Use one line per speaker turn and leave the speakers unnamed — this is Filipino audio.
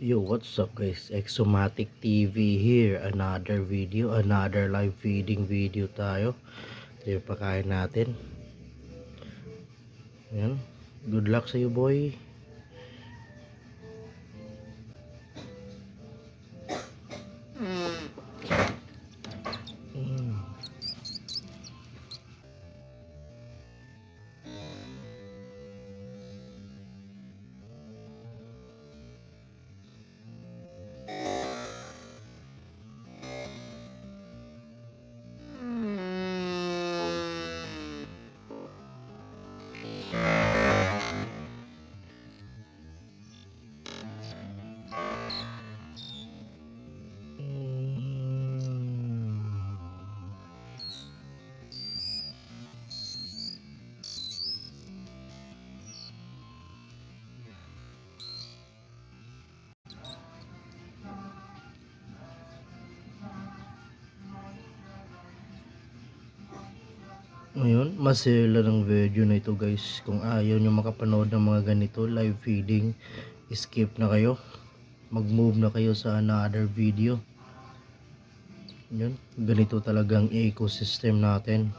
Yo, what's up guys? Exomatic TV here. Another video, another live feeding video tayo. Ito yung pakain natin. Yan. Good luck sa iyo, boy. Mm. Ngayon, masela ng video na ito guys. Kung ayaw nyo makapanood ng mga ganito live feeding, skip na kayo. Mag-move na kayo sa another video. Yun, ganito talagang ecosystem natin.